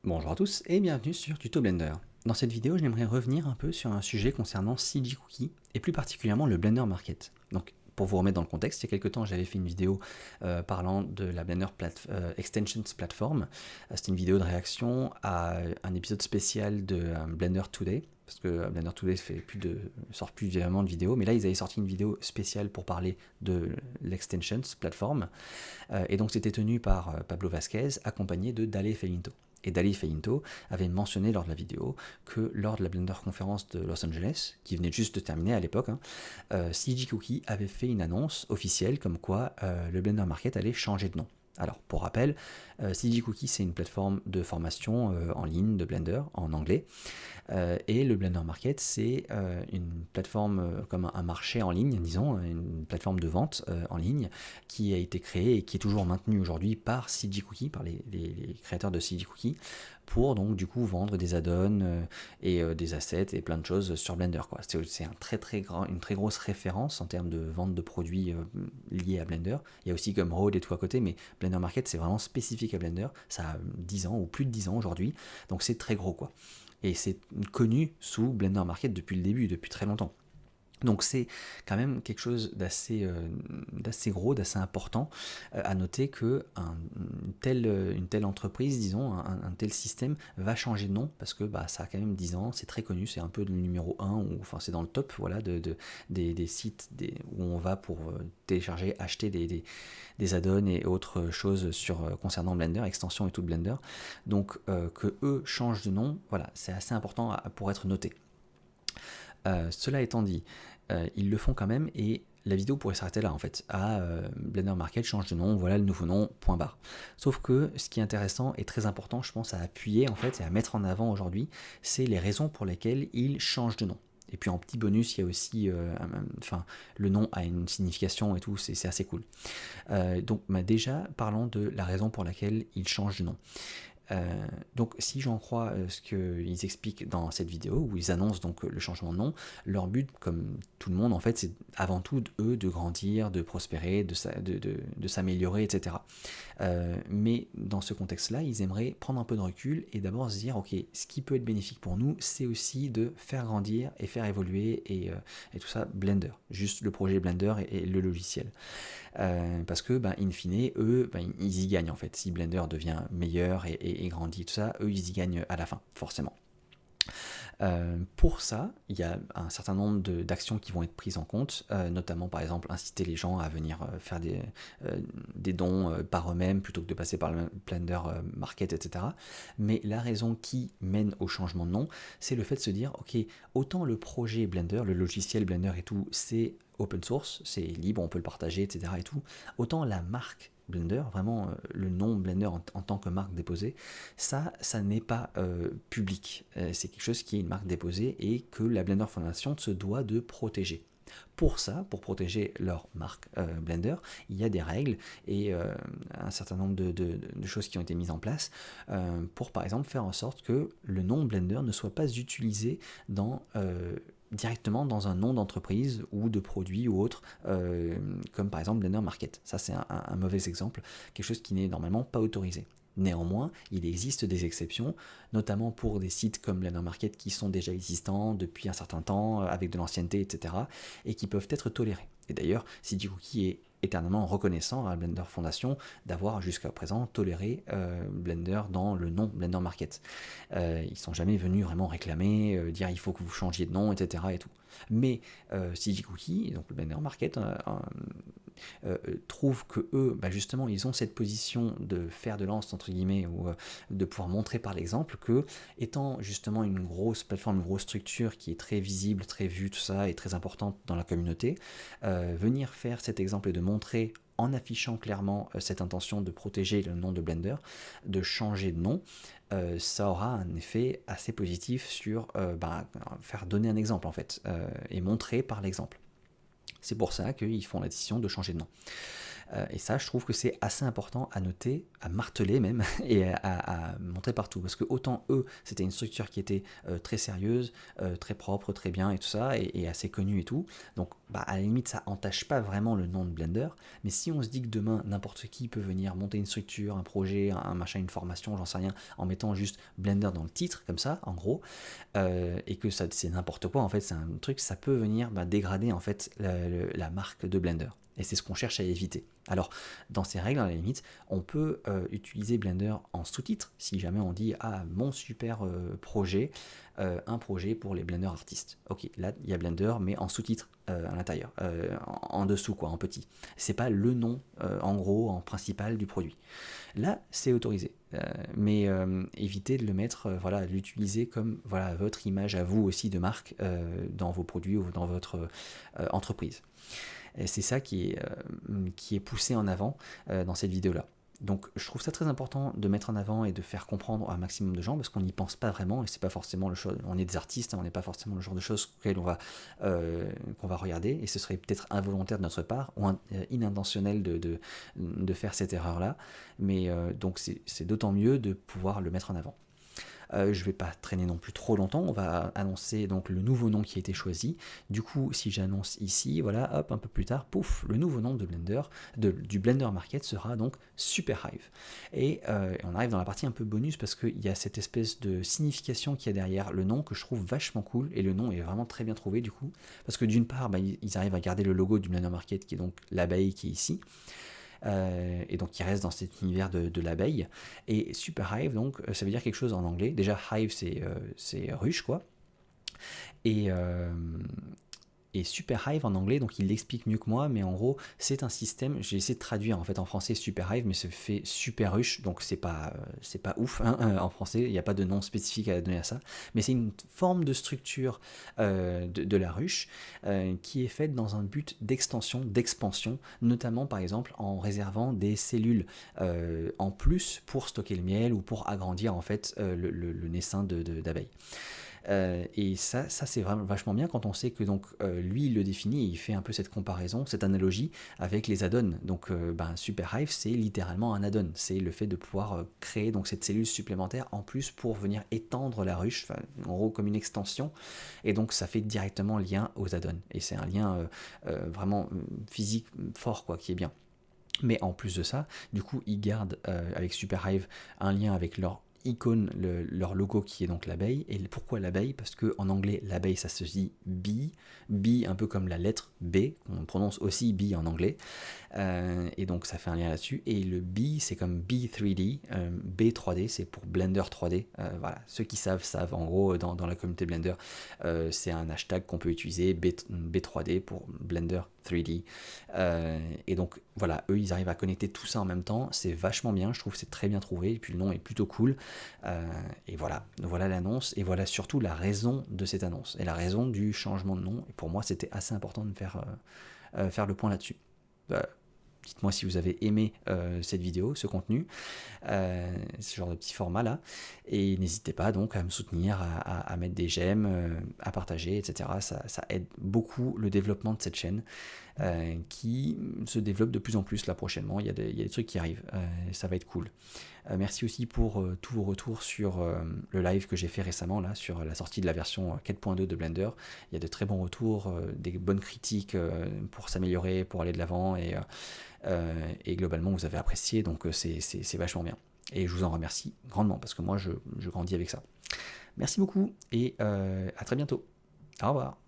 Bonjour à tous et bienvenue sur Tuto Blender. Dans cette vidéo, j'aimerais revenir un peu sur un sujet concernant CG Cookie et plus particulièrement le Blender Market. Donc, pour vous remettre dans le contexte, il y a quelques temps, j'avais fait une vidéo parlant de la Blender Extensions Platform. C'était une vidéo de réaction à un épisode spécial de Blender Today, parce que Blender Today sort plus vraiment de vidéos, mais là ils avaient sorti une vidéo spéciale pour parler de l'Extensions Platform, et donc c'était tenu par Pablo Vasquez, accompagné de Dale Feinto. Et Dali Feinto avait mentionné lors de la vidéo que lors de la Blender conférence de Los Angeles, qui venait juste de terminer à l'époque, CG Cookie avait fait une annonce officielle comme quoi le Blender Market allait changer de nom. Alors, pour rappel, CG Cookie, c'est une plateforme de formation en ligne de Blender en anglais. Et le Blender Market, c'est une plateforme comme un marché en ligne, disons, une plateforme de vente en ligne qui a été créée et qui est toujours maintenue aujourd'hui par CG Cookie, par les créateurs de CG Cookie, pour donc du coup vendre des add-ons et des assets et plein de choses sur Blender, quoi. C'est une très grosse référence en termes de vente de produits liés à Blender. Il y a aussi Gumroad et tout à côté, mais Blender Market c'est vraiment spécifique à Blender. Ça a 10 ans ou plus de 10 ans aujourd'hui, donc c'est très gros, quoi. Et c'est connu sous Blender Market depuis le début, depuis très longtemps. Donc c'est quand même quelque chose d'assez gros, d'assez important à noter que une telle entreprise, disons, un tel système va changer de nom parce que ça a quand même 10 ans, c'est très connu, c'est un peu le numéro 1, ou enfin c'est dans le top, voilà, des sites où on va pour télécharger, acheter des add-ons et autres choses concernant Blender, extensions et tout de Blender. Donc que eux changent de nom, voilà, c'est assez important pour être noté. Cela étant dit, ils le font quand même et la vidéo pourrait s'arrêter là en fait. Blender Market change de nom, voilà le nouveau nom, point barre. Sauf que ce qui est intéressant et très important, je pense, à appuyer en fait et à mettre en avant aujourd'hui, c'est les raisons pour lesquelles ils changent de nom. Et puis en petit bonus, il y a aussi, le nom a une signification et tout, c'est assez cool. Donc déjà, parlons de la raison pour laquelle ils changent de nom. Donc si j'en crois ce qu'ils expliquent dans cette vidéo, où ils annoncent donc le changement de nom, leur but, comme tout le monde en fait, c'est avant tout de grandir, de prospérer, de s'améliorer, etc. Mais dans ce contexte-là, ils aimeraient prendre un peu de recul et d'abord se dire, ok, ce qui peut être bénéfique pour nous, c'est aussi de faire grandir et faire évoluer et tout ça Blender, juste le projet Blender et le logiciel. Parce que, in fine, eux, ils y gagnent en fait. Si Blender devient meilleur et grandit, tout ça, eux, ils y gagnent à la fin, forcément. Pour ça, il y a un certain nombre d'actions qui vont être prises en compte, notamment par exemple inciter les gens à venir faire des dons par eux-mêmes plutôt que de passer par le Blender Market, etc. Mais la raison qui mène au changement de nom, c'est le fait de se dire, ok, autant le projet Blender, le logiciel Blender et tout, c'est open source, c'est libre, on peut le partager, etc. et tout, autant la marque Blender, vraiment le nom Blender en tant que marque déposée, ça n'est pas public. C'est quelque chose qui est une marque déposée et que la Blender Foundation se doit de protéger. Pour ça, pour protéger leur marque Blender, il y a des règles et un certain nombre de choses qui ont été mises en place pour par exemple faire en sorte que le nom Blender ne soit pas utilisé directement dans un nom d'entreprise ou de produit ou autre, comme par exemple Blender Market. Ça c'est un mauvais exemple, quelque chose qui n'est normalement pas autorisé. Néanmoins, il existe des exceptions, notamment pour des sites comme Blender Market qui sont déjà existants depuis un certain temps, avec de l'ancienneté, etc., et qui peuvent être tolérés. Et d'ailleurs, CG Cookie est éternellement reconnaissant à la Blender Foundation d'avoir jusqu'à présent toléré Blender dans le nom Blender Market. Ils ne sont jamais venus vraiment réclamer, dire il faut que vous changiez de nom, etc. Et tout. Mais CG Cookie, donc le Blender Market, trouvent que eux, justement, ils ont cette position de fer de lance, entre guillemets, ou de pouvoir montrer par l'exemple que, étant justement une grosse plateforme, une grosse structure qui est très visible, très vue, tout ça, et très importante dans la communauté, venir faire cet exemple et de montrer en affichant clairement cette intention de protéger le nom de Blender, de changer de nom, ça aura un effet assez positif sur faire donner un exemple en fait, et montrer par l'exemple. C'est pour ça qu'ils font la décision de changer de nom. Et ça, je trouve que c'est assez important à noter, à marteler même, et à montrer partout. Parce que autant eux, c'était une structure qui était très sérieuse, très propre, très bien et tout ça, et assez connue et tout. Donc à la limite, ça entache pas vraiment le nom de Blender. Mais si on se dit que demain, n'importe qui peut venir monter une structure, un projet, un machin, une formation, j'en sais rien, en mettant juste Blender dans le titre, comme ça, en gros, et que ça c'est n'importe quoi, en fait, c'est un truc, ça peut venir dégrader en fait la marque de Blender. Et c'est ce qu'on cherche à éviter. Alors, dans ces règles, à la limite, on peut utiliser Blender en sous-titre, si jamais on dit « Ah, mon super projet, un projet pour les Blender artistes ». Ok, là, il y a Blender, mais en sous-titre à l'intérieur, en dessous, quoi, en petit. C'est pas le nom, en gros, en principal du produit. Là, c'est autorisé. Mais évitez de le mettre, voilà, de l'utiliser comme voilà, votre image à vous aussi de marque dans vos produits ou dans votre entreprise. Et c'est ça qui est poussé en avant dans cette vidéo-là. Donc je trouve ça très important de mettre en avant et de faire comprendre à un maximum de gens parce qu'on n'y pense pas vraiment et c'est pas forcément le chose. On est des artistes, on n'est pas forcément le genre de choses auxquelles qu'on va regarder et ce serait peut-être involontaire de notre part ou inintentionnel de faire cette erreur-là. Mais donc c'est d'autant mieux de pouvoir le mettre en avant. Je ne vais pas traîner non plus trop longtemps, on va annoncer donc le nouveau nom qui a été choisi. Du coup, si j'annonce ici, voilà, hop, un peu plus tard, pouf, le nouveau nom de Blender, du Blender Market sera donc Superhive. Et on arrive dans la partie un peu bonus parce qu'il y a cette espèce de signification qu'il y a derrière le nom que je trouve vachement cool, et le nom est vraiment très bien trouvé du coup, parce que d'une part, ils arrivent à garder le logo du Blender Market qui est donc l'abeille qui est ici, et donc qui reste dans cet univers de l'abeille. Et Superhive, donc ça veut dire quelque chose en anglais. Déjà, hive, c'est ruche, quoi. Et Superhive en anglais, donc il l'explique mieux que moi, mais en gros, c'est un système, j'ai essayé de traduire en fait en français Superhive, mais ça fait super ruche, donc c'est pas ouf, hein, en français, il n'y a pas de nom spécifique à donner à ça, mais c'est une forme de structure de la ruche qui est faite dans un but d'extension, d'expansion, notamment par exemple en réservant des cellules en plus pour stocker le miel ou pour agrandir en fait le naissain d'abeilles. Et ça c'est vraiment vachement bien quand on sait que donc lui il le définit et il fait un peu cette comparaison, cette analogie avec les add-ons. Donc Superhive c'est littéralement un add-on, c'est le fait de pouvoir créer donc cette cellule supplémentaire en plus pour venir étendre la ruche, en gros comme une extension, et donc ça fait directement lien aux add-ons et c'est un lien vraiment physique fort quoi qui est bien. Mais en plus de ça, du coup ils gardent avec Superhive un lien avec leur icône, leur logo qui est donc l'abeille. Et pourquoi l'abeille? Parce que en anglais l'abeille ça se dit bee, bee un peu comme la lettre B, on prononce aussi bee en anglais, et donc ça fait un lien là-dessus. Et le B c'est comme B3D, B3D c'est pour Blender 3D, voilà, ceux qui savent en gros dans la communauté Blender, c'est un hashtag qu'on peut utiliser, B3D pour Blender 3D, et donc voilà, eux ils arrivent à connecter tout ça en même temps, c'est vachement bien, je trouve, c'est très bien trouvé, et puis le nom est plutôt cool, et voilà l'annonce, et voilà surtout la raison de cette annonce, et la raison du changement de nom, et pour moi c'était assez important de faire le point là-dessus. Dites-moi si vous avez aimé cette vidéo, ce contenu, ce genre de petit format là, et n'hésitez pas donc à me soutenir, à mettre des j'aime, à partager, etc. Ça aide beaucoup le développement de cette chaîne qui se développe de plus en plus là prochainement. Il y a des trucs qui arrivent, ça va être cool. Merci aussi pour tous vos retours sur le live que j'ai fait récemment là, sur la sortie de la version 4.2 de Blender. Il y a de très bons retours, des bonnes critiques pour s'améliorer, pour aller de l'avant, et globalement vous avez apprécié, donc c'est vachement bien. Et je vous en remercie grandement parce que moi je grandis avec ça. Merci beaucoup et à très bientôt. Au revoir.